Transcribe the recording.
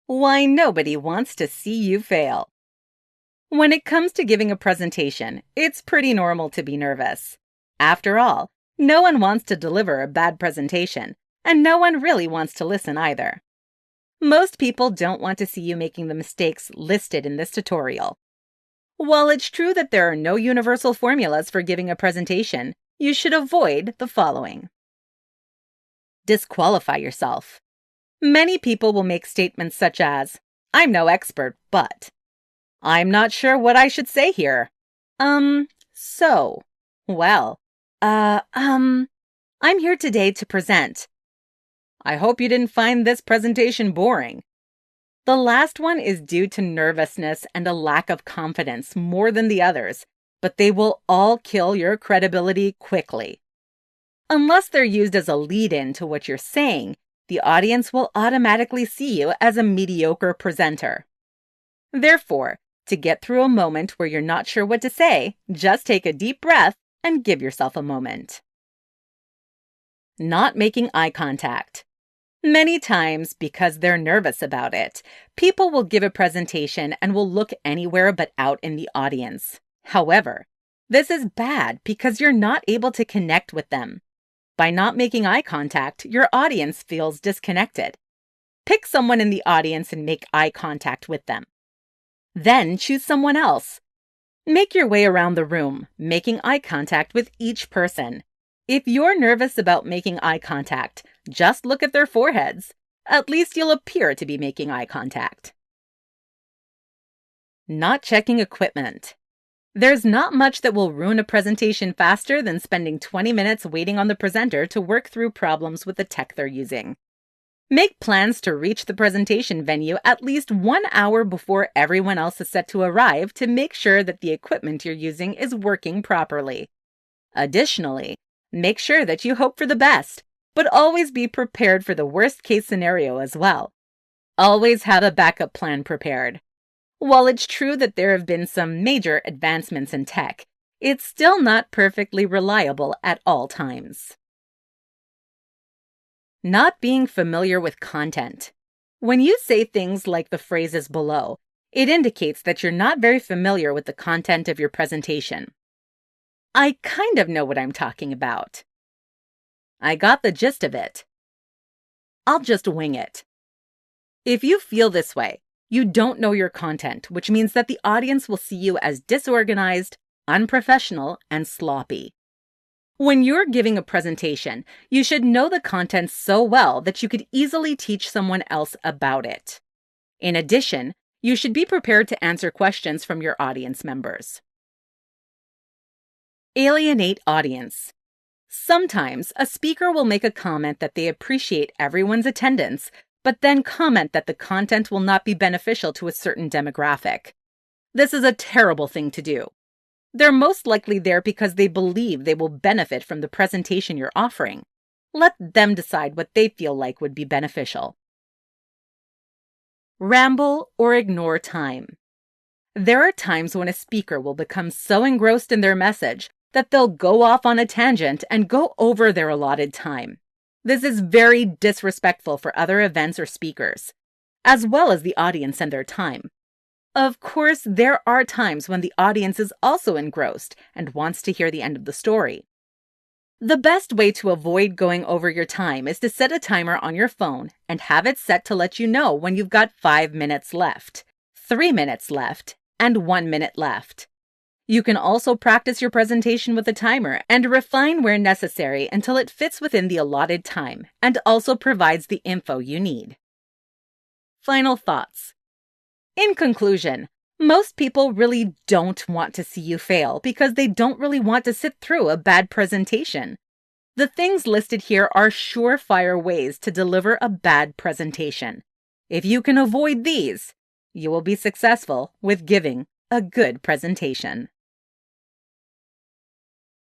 Why nobody wants to see you fail. When it comes to giving a presentation, it's pretty normal to be nervous. After all, no one wants to deliver a bad presentation, and no one really wants to listen either. Most people don't want to see you making the mistakes listed in this tutorial. While it's true that there are no universal formulas for giving a presentation, you should avoid the following. Disqualify yourself. Many people will make statements such as, "I'm no expert, but," "I'm not sure what I should say here," "so," "well," "I'm here today to present." "I hope you didn't find this presentation boring." The last one is due to nervousness and a lack of confidence more than the others, but they will all kill your credibility quickly. Unless they're used as a lead-in to what you're saying, the audience will automatically see you as a mediocre presenter. Therefore, to get through a moment where you're not sure what to say, just take a deep breath and give yourself a moment. Not making eye contact. Many times, because they're nervous about it, people will give a presentation and will look anywhere but out in the audience. However, this is bad because you're not able to connect with them. By not making eye contact, your audience feels disconnected. Pick someone in the audience and make eye contact with them. Then choose someone else. Make your way around the room, making eye contact with each person. If you're nervous about making eye contact, just look at their foreheads. At least you'll appear to be making eye contact. Not checking equipment. There's not much that will ruin a presentation faster than spending 20 minutes waiting on the presenter to work through problems with the tech they're using. Make plans to reach the presentation venue at least 1 hour before everyone else is set to arrive to make sure that the equipment you're using is working properly. Additionally, make sure that you hope for the best, but always be prepared for the worst-case scenario as well. Always have a backup plan prepared. While it's true that there have been some major advancements in tech, it's still not perfectly reliable at all times. Not being familiar with content. When you say things like the phrases below, it indicates that you're not very familiar with the content of your presentation. "I kind of know what I'm talking about." "I got the gist of it." "I'll just wing it." If you feel this way, you don't know your content, which means that the audience will see you as disorganized, unprofessional, and sloppy. When you're giving a presentation, you should know the content so well that you could easily teach someone else about it. In addition, you should be prepared to answer questions from your audience members. Alienate audience. Sometimes a speaker will make a comment that they appreciate everyone's attendance, but then comment that the content will not be beneficial to a certain demographic. This is a terrible thing to do. They're most likely there because they believe they will benefit from the presentation you're offering. Let them decide what they feel like would be beneficial. Ramble or ignore time. There are times when a speaker will become so engrossed in their message that they'll go off on a tangent and go over their allotted time. This is very disrespectful for other events or speakers, as well as the audience and their time. Of course, there are times when the audience is also engrossed and wants to hear the end of the story. The best way to avoid going over your time is to set a timer on your phone and have it set to let you know when you've got 5 minutes left, 3 minutes left, and 1 minute left. You can also practice your presentation with a timer and refine where necessary until it fits within the allotted time and also provides the info you need. Final thoughts. In conclusion, most people really don't want to see you fail because they don't really want to sit through a bad presentation. The things listed here are surefire ways to deliver a bad presentation. If you can avoid these, you will be successful with giving a good presentation.